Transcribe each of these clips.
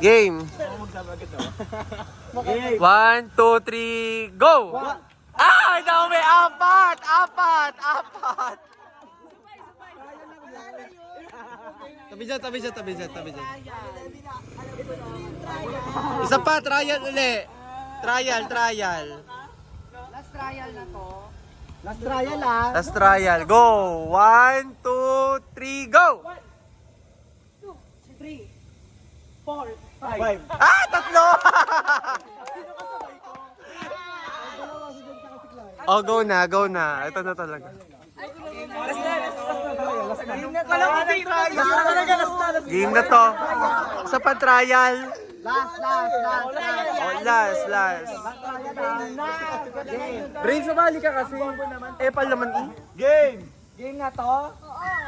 Game. 1, 2, 3, go! Ay, dami! Apat! Tabi dyan. Isa pa, trial uli. Trial. Last trial na to. Last trial. Go! 1, 2, 3, go! 3, 4, 5. Ah, tatlo! Oh, go na. Ito na talaga. Game na to. Sa pa-trial. Last. Brain, sumali ka kasi. Epal naman eh. Game na to?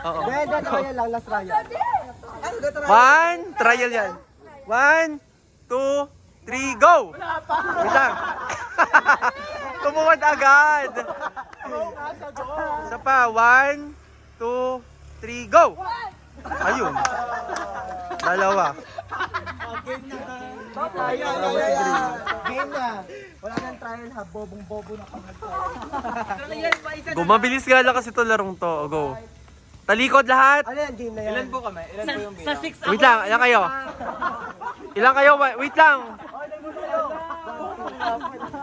Oo. Trial lang, last trial. Trial yan. 1, 2, 3, go! Wait lang. Tumuwad agad. Isa pa. 1, 2, 3, go! Ayun. Dalawa. Game na. Wala nang trial ha, bobong-bobo na kami. Gumabilis nga lang kasi ito larong to. Go. Talikod lahat. Ano yan, game na yan? Ilan po kami? Ilan po yung Sa 6 Wait lang, ilan kayo? Wait lang.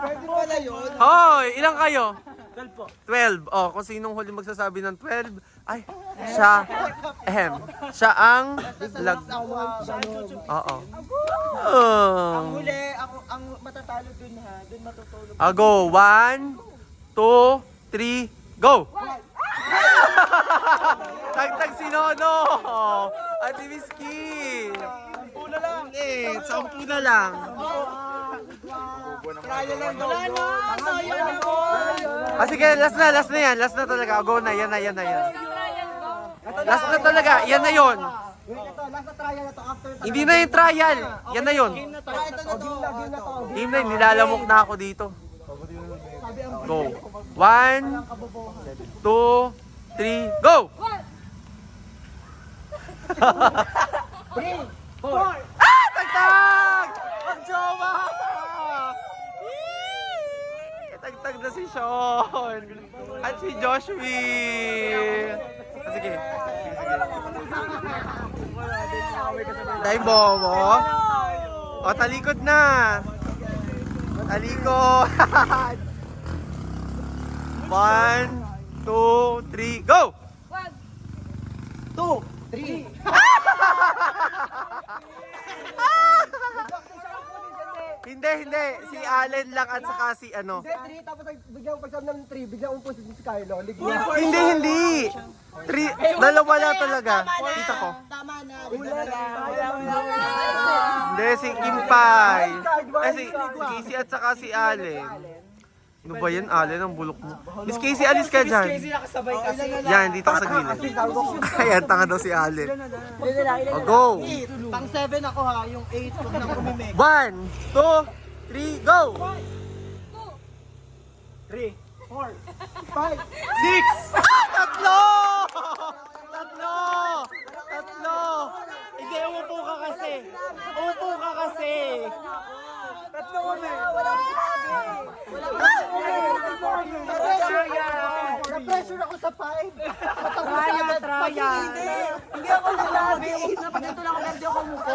Pwede pala yun. Hoy, ilan kayo? 12 po. 12. Oh, kung sinong huli magsasabi ng 12, ay, siya ang Oo. Ang huli, ako, ang matatalo dun ha, dun matutulog. Go. 1, 2, 3, go! Tagtag si Nono! Ate Miski! 10 na lang. 10 na lang. Trial lang daw. Wala na, sayang ako. Sige, last na yan. Last na talaga. Go na, yan na. Last na talaga, yan na yon. Wait na to, last na trial na to after. Hindi na yung trial. Yan na yon. Game na to. Game na to. Game na yun, nilalamok na ako dito. Go. 1, 2, 3, go! 3, 4. Tagtag! Ang jowa! Tagtag na si Sean. At si Joshua. Sige. Dahil bobo. O, talikod na. Talikod. 1, 2, 3, go! 2, 3. Hindi. Si Allen lang at saka si ano. 3, tapos biglang pagsam ng 3, biglang umpos din si Kylo. Ligyan. Hindi. 3, dalawa lang talaga. Kita ko. Tama na. Hindi, si Kimpay. Si Casey at saka si Allen. Ano ba yan, Allen? Ang bulok mo. Miss Casey, alis ka dyan. Nakasabay kasi. Yan, dito ka sa gilid. Ayan, tanga daw si Allen. O, go! Pang 7 ako ha, yung 8 kung nang kumimik. 1, 2, 3, go! 3, 4, 5. Tatlo! Hindi, umupo ka kasi. Tatlo kami. Wala na-pressure ako sa 5. Trial. Hindi ako nalabi. Napagkanto lang ako, hindi ako umupo.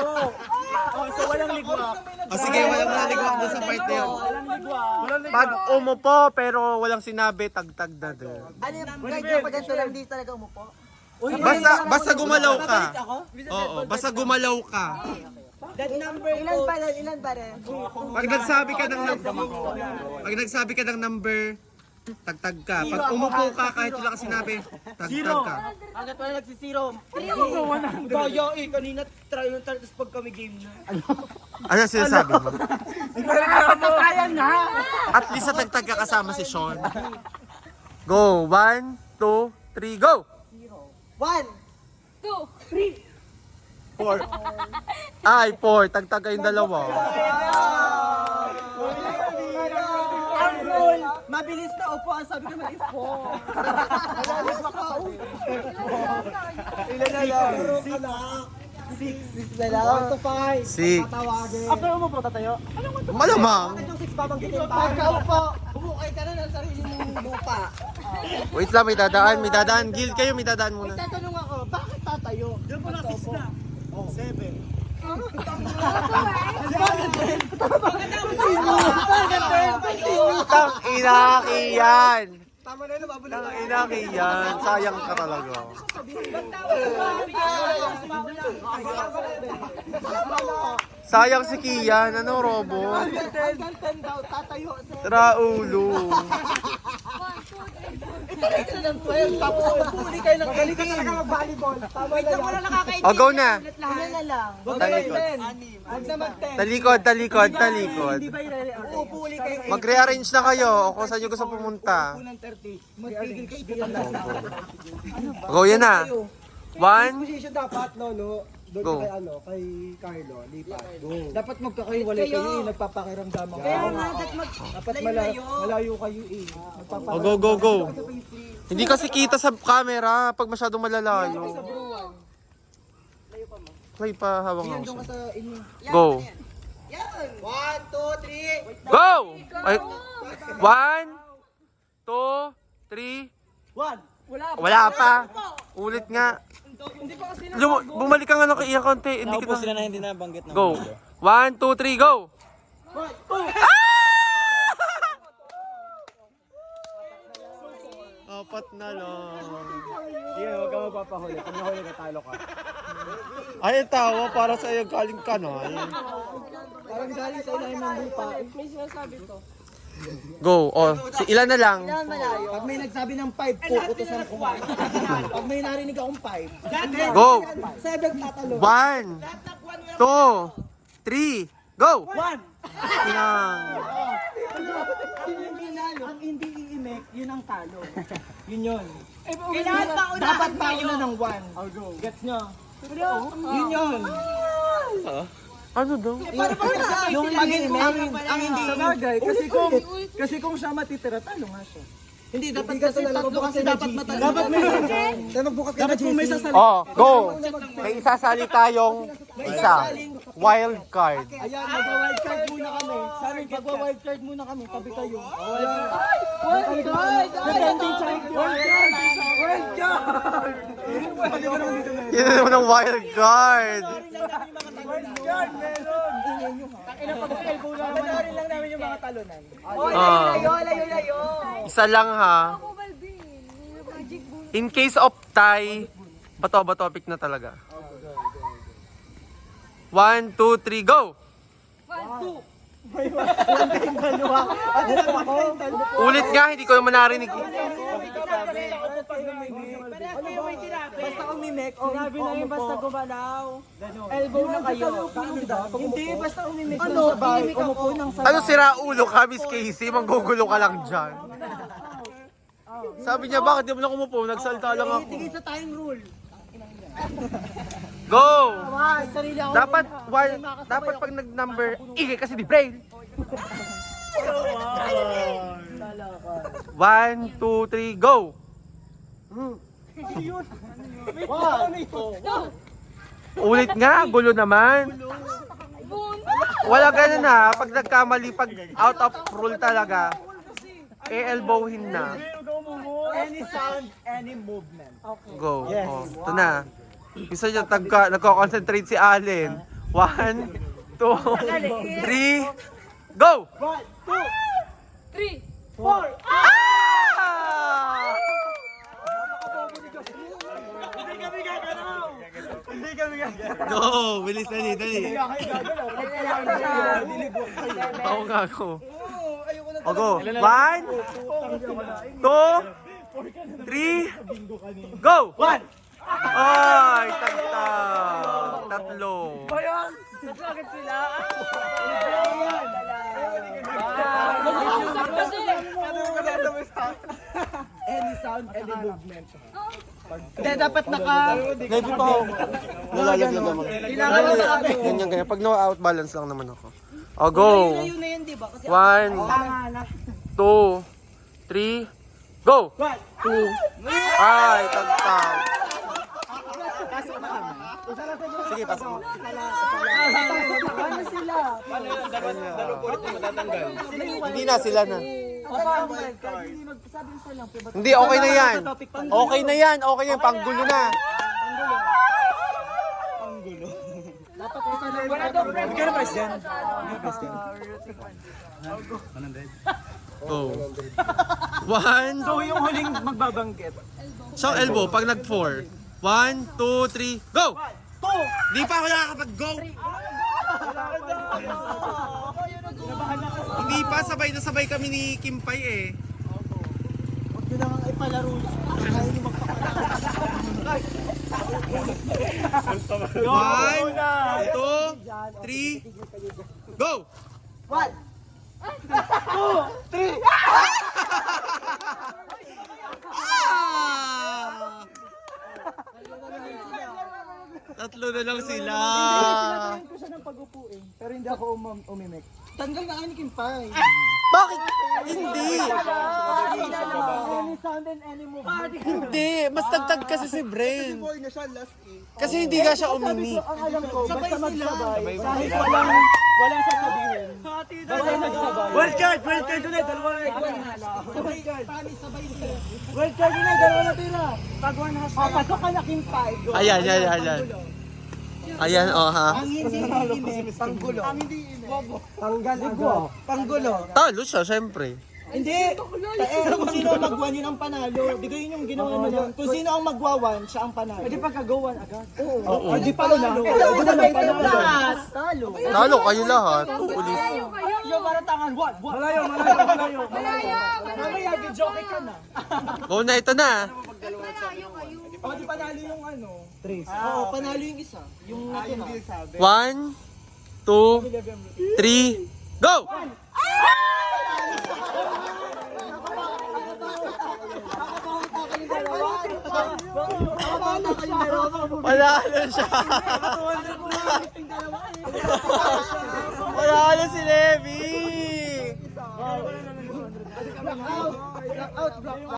So walang ligwak. Sige, walang naligwak doon sa part na yun. Walang ligwak. Pag umupo pero walang sinabi, tagtag na doon. Ano yung kahit yung pagkanto lang, hindi talaga umupo? Basta gumalaw ka. Oo, basta gumalaw ka. That number ilan pa rin? Pag nagsabi ka ng number, tagtag ka. Pag umupo ka, kahit wala ka sinabi, tagtag ka. Agad wala nagsisiro. Gaya eh, kanina try yung tapos pag kami game na. Ano sinasabi mo? Kaya na! At least sa tagtag ka kasama si Sean. Go! 1, 2, 3, go! 1, 2, 3. 4. Ay, 4. Tagtag kayong dalawa. ang rule, mabilis na upo. Ang sabi ko naman is 4. Ilan na lang? 6. 6 na lang. 1 to 5. 6. Tatawagin. After mo po tatayo? Malamang. Bakit yung 6 babanggitin pa? Pagka po, bumukay ka na ng sarili mong lupa. Wait lang, may dadaan. May dadaan. Gil kayo, may dadaan muna. Tatanong ako, bakit tatayo? Diyan po na 6 na. Oh, 7. Tang inakiyan. Tama na yun, babalik Tang inakiyan. Sayang ka talaga. Sayang si Kian. Ano, Robo? 10 daw, tatayo. Traulo. Ito na ng 12, tapos puli kayo ng 18. Magaling ka talaga mag-volleyball. Tama na yan. O, go na. Ilan na lang? Talikod. Huwag na mag-10. Talikod, talikod, talikod. Hindi ba i-re-arrange? Oo, puli kayo. Mag-rearrange na kayo o kung saan nyo gusto pumunta. Unang 30. Magpigil kayo bilang last na. Go, yan na. 1, Position dapat, Lolo. Doon Go. kay kay Carlo, lipat. Dapat magkakaiwalay kayo eh, nagpapakiramdaman kayo. Kaya nga, dapat malayo kayo eh. o go, go, go. Hindi kasi kita sa camera pag masyadong malalayo. Play pa hawang Yan, ako doon ka siya. sa inyo. Go. Yan! 1, 2, 3. Go! Ay, 1, 2, 3. 1. Wala pa. Ulit nga. Bumalik ka nga ng kaiyak konti. Hindi kita. sila na hindi nabanggit ng Go. 1, 2, 3, go! Apat na lang. Sige, huwag ka magpapahuli. Pag nahuli ka, talo ka. Ay, ang tawa para sa iyo galing kanal. Parang galing sa ilalim ng lupa. Go. O, ilan na lang? Pag may nagsabi ng 5, pukutusan ko. Pag may narinig akong 5, Go. 7 tatalo. 1, 2, 3, go! 1. Inang. Ang hindi iimek, yun ang talo. Yun. Dapat pauna ng 1. Gets nyo? Yun. Ano daw? Yung ang hindi sabagay kasi kung siya matitira talo nga siya. Hindi dapat kasi tatlo kasi dapat matalo. Dapat may magbukas ka na may sasali. Oh, go! May isasali tayong wild card. Ayan, mag-wild card muna kami. Sabi, mag-wild card muna kami. Tabi kayo. Wild card! Wild card! Yun naman ang wild card. Panoorin lang namin yung mga talunan. Layo. Isa lang ha. Ako, Balvin. Magic boom. In case of tie, bato topic na talaga. 1, 2, 3, go! 1, 2. Ulit nga, hindi ko naman narinig. Basta umimek, sinabi na yung basta gumalaw. Elbow na kayo. Hindi, basta umimek lang sa bahay. Umupo ng sa Ano sira ulo ka, Miss Casey? Manggugulo ka lang dyan. Sabi niya, bakit di mo na kumupo? Nagsalta lang ako. Tingin sa time rule. Go! Sarili ako. Dapat pag nag-number, ingay kasi di brain. 1, 2, 3, go! Ulit nga, gulo naman. Wala ganun ha, pag nagkamali, pag out of rule talaga, e-elbowin na. Any sound, any movement. Go. Yes. Oh, ito na. Gusto nyo, nagko-concentrate si Allen. 1, 2, 3, go! 3. 4. Ah! Go! Bilis, dali. Oo nga ako. O go. 1, 2, 3, go! 1! Ay, tatlo. Nag-uusap kasi. Any sound, any movement. Hindi, dapat naka... Ready pa ako. Nalalaglag naman. Ganyan. Pag no-out balance lang naman ako. O go. Yun na yun, di ba? Kasi 1, 2, 3, go! 2. Ay, tagtag. pasok na kami. Sige, pasok mo. Paano sila? Dalawang ulit na matatanggal. Hindi na, sila na. Paano wild card? Hindi magsabi sa lang. Hindi, okay na yan. Okay na yan, okay yan. Panggulo na. Dapat isa na Wala daw friend. Magkano price yan? Oh. One. So yung huling magbabanggit. So, elbow, pag nag-4. 1, 2, 3, go! Di pa ako nakakapag-go! Hindi pa, sabay na sabay kami ni Kimpay eh. Huwag nyo nang ipalaro. Ayaw nyo One, 2, 3, go! One! 2! 3! Ah! Tatlo na lang sila. Sinatayin ko siya ng pag-upo eh. Pero hindi ako umimik. Tanggal na anikin pa eh. Bakit? Hindi. Any sound and any movement. Hindi. Mas tagtag kasi si Bren. na siya last eh. Kasi hindi ka siya umimi. Ang alam ko, basta magsabay. Kahit walang sasabihin. Basta magsabay. Wild card ulit. Dalawa na Sabay card. Sabay sila. Wild card yun ang dalawa na tira. Pag 1 has pasok ka na king 5. Ayan. Ayan, oh ha. Ang hindi init, panggulo. Ang hindi init. Tanggal agad. Panggulo. Talo siya, syempre. Hindi. Kung sino ang mag-1 yun ang panalo. Di kayo yung ginawa mo yun. Kung sino ang mag-1, siya ang panalo. Pwede pagka-go-1 agad. Oo. Hindi pa na. Ito sabay kayo lahat. Talo. Talo kayo lahat. Ulit. Yung maratangan, 1. Malayo. Mamaya, joke ka na. Go na, ito na. O, di panalo yung ano? 3. Oo, panalo yung isa. Yung natira. 1, 2, 3, go! Panalo siya. Panalo si Levi. Out,